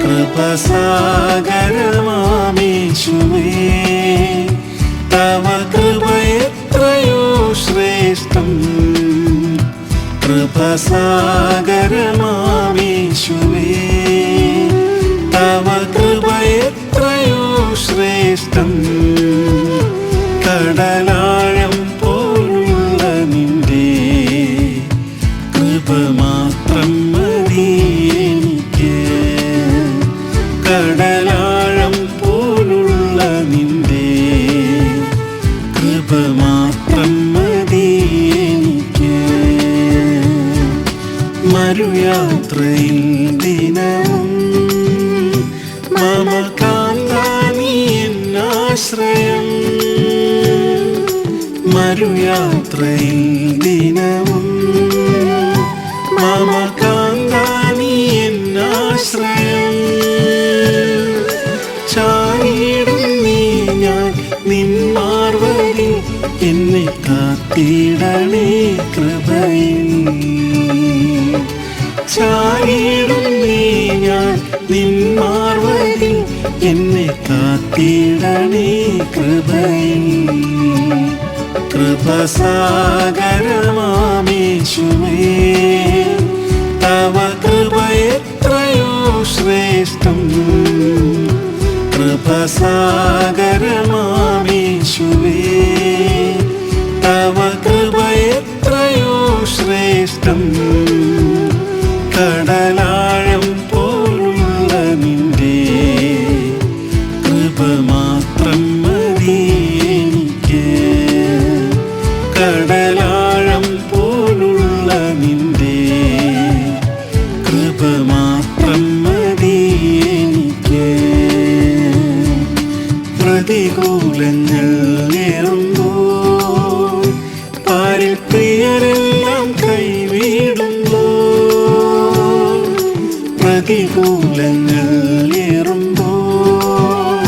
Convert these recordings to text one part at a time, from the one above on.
കൃപസാഗരമാമീശുവേ തവ കൃപ എത്രയോ ശ്രേഷ്ഠം. കൃപസാഗരമാമീശുവേ തവ കൃപ എത്രയോ ശ്രേഷ്ഠം. കടലാഴം പോലുള്ള നിന്റെ കൃപ മാത്രം മതി എനിക്ക്. കടലാഴം പോലുള്ള നിന്റെ കൃപ മാത്രം മതി എനിക്ക്. മരുയാത്രയിൽ ദിനവും മമ കാന്താനി എന്നാശ്രയം. മരുയാത്രയിൽ ദിനവും മമ കാന്താനി എന്നാശ്രയം. ചാരിയിടും നീ ഞാൻ നിന്മാർവരിൽ എന്നെ കാത്തിടണേ കൃപയിൽ. ചാരിയിടും നീ ഞാൻ നിന്മാർവരിൽ എന്നെ കാത്തിടണേ കൃപയിൽ. കൃപസാഗരമാമീശുവേ തവ കൃപ എത്രയോ ശ്രേഷ്ഠം. കൃപസാഗരമാമീശുവേ തവ കൃപ എത്രയോ ശ്രേഷ്ഠം. കടലാഴം പോലുള്ള നിന്റെ കൃപ മാത്രം മതി എനിക്ക്. കടലാഴം പോലുള്ള നിന്റെ കൃപ മാത്രം മതി എനിക്ക്. പ്രതികൂലങ്ങൾ ഏറുമ്പോൾ പാരിൽ പ്രിയരെല്ലാം കൈവിടുമ്പോൾ. പ്രതികൂലങ്ങൾ ഏറുമ്പോൾ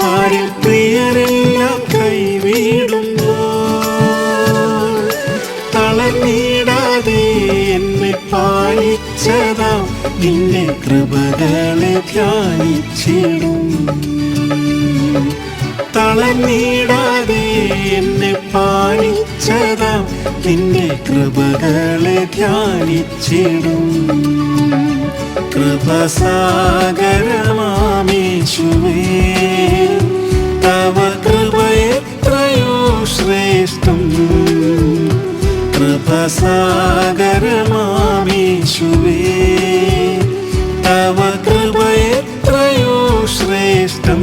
പാരിൽ പ്രിയരെല്ലാം കൈവിടുമ്പോൾ. തളർന്നിടാതെ എന്നെ പാലിച്ചതാം നിന്റെ കൃപകളെ ധ്യാനിച്ചിടും. തളർന്നിടാതെ എന്നെ പാലിച്ചതാം നിന്റെ കൃപകളെ ധ്യാനിച്ചിടും. കൃപസാഗരമാമീശുവേ തവ കൃപ എത്രയോ ശ്രേഷ്ഠം. കൃപസാഗരമാമീശുവേ തവ കൃപ എത്രയോ ശ്രേഷ്ഠം.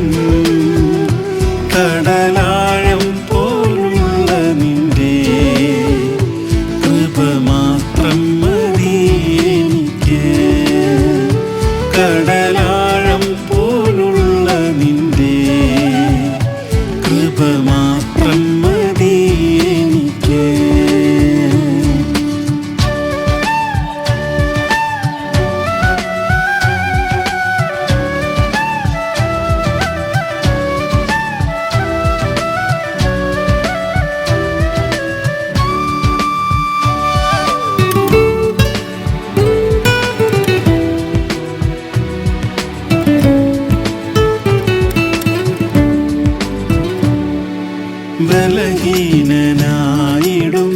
കടലാഴം പോലുള്ള നിന്റെ കൃപ മാത്രം മതി എനിക്ക്. കടലാഴം പോലുള്ള നിന്റെ കൃപ മാത്രം മതി എനിക്ക്.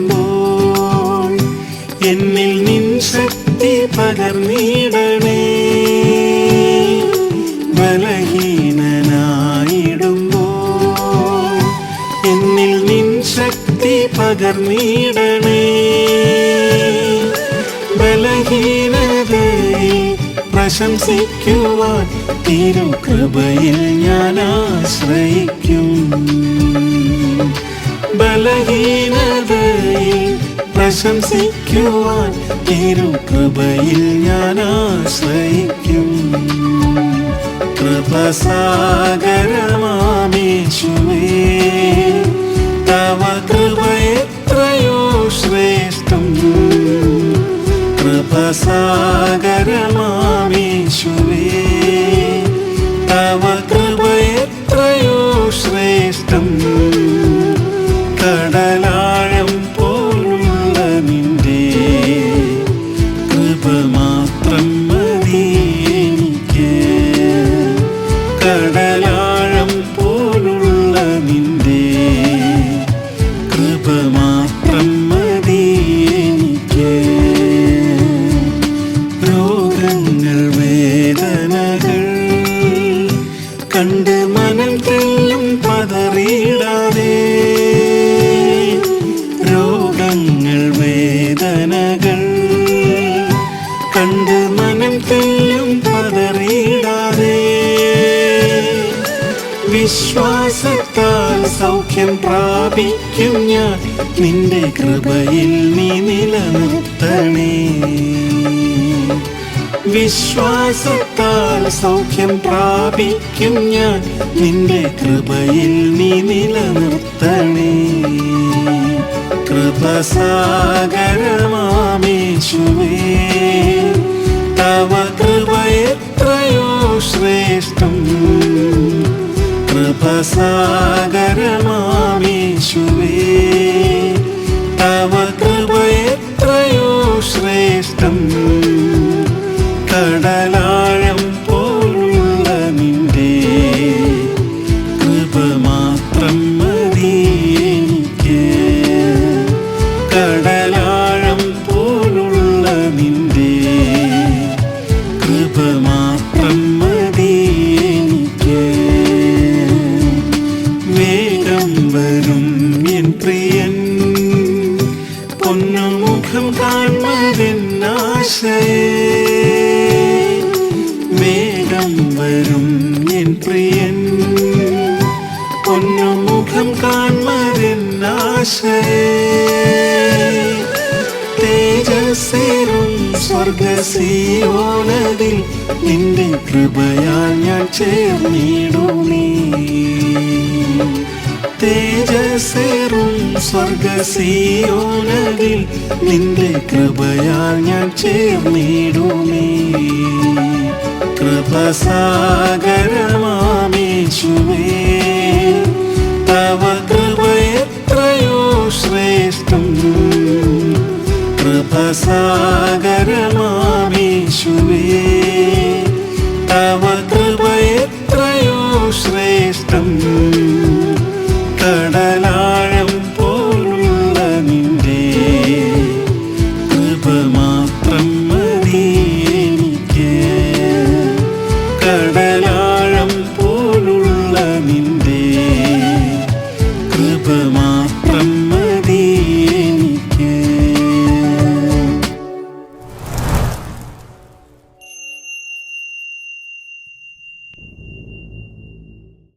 ബലഹീനനായിടുമ്പോൾ എന്നിൽ നിൻ ശക്തി പകർന്നിടണേ. ബലഹീനനായിടുമ്പോൾ എന്നിൽ നിൻ ശക്തി പകർന്നിടണേ. ബലഹീനതയിൽ പ്രശംസിക്കുവാൻ തിരുകൃപയിൽ ഞാൻ ആശ്രയിക്കും. ബലഹീനതയിൽ പ്രശംസിക്കുവാൻ തിരുകൃപയിൽ ഞാൻ ആശ്രയിക്കും. കൃപസാഗരമാമീശുവേ തവ കൃപ എത്രയോ ശ്രേഷ്ഠം. കൃപസാഗരമാമീശുവേ തവ കൃപ എത്രയോ ശ്രേഷ്ഠം. കടലാഴം പോലുള്ള നിന്റെ കൃപ മാത്രം മതി എനിക്ക്. കണ്ട് മനം തെല്ലും പതറിയിടാതെ. രോഗങ്ങൾ വേദനകൾ കണ്ട് മനം തെല്ലും പതറിയിടാതെ. വിശ്വാസത്താൽ സൗഖ്യം പ്രാപിക്കും ഞാൻ, നിന്റെ കൃപയിൽ നീ നിലനിർത്തണേ. വിശ്വാസത്താൽ സൗഖ്യം പ്രാപിക്കും ഞാൻ, നിന്റെ കൃപയിൽ നീ നിലനിർത്തണേ. കൃപസാഗരമാമേശുവേ, തവ കൃപ എത്രയോ ശ്രേഷ്ഠം. കൃപസാഗരമാമേശുവേ, തവ കൃപ എത്രയോ ശ്രേഷ്ഠം. കടലാഴം പോലുള്ള നിന്റെ കൃപ മാത്രം മതി എനിക്ക്. കടലാഴം പോലുള്ള നിന്റെ കൃപ മാത്രം മതി എനിക്ക്. വേഗം വരും എൻ പ്രിയൻ, പൊന്നുമുഖം കാൺമതെന്നാശയേ. വേഗം വരും എൻ പ്രിയൻ, പൊന്നുമുഖം കാൺമതെന്നാശയേ. തേജസ്സേറും സ്വർഗസിയോനതിൽ നിന്റെ കൃപയാൽ ഞാൻ ചേർന്നിടുമേ. തേജസ്സേറും സ്വർഗസിയോനതിൽ നിന്റെ കൃപയാൽ ഞാൻ ചേർന്നിടുമേ. കൃപസാഗരമാമേശുവേ, തവ കൃപ എത്രയോ ശ്രേഷ്ഠം. കൃപസാഗരമാമേശുവേ,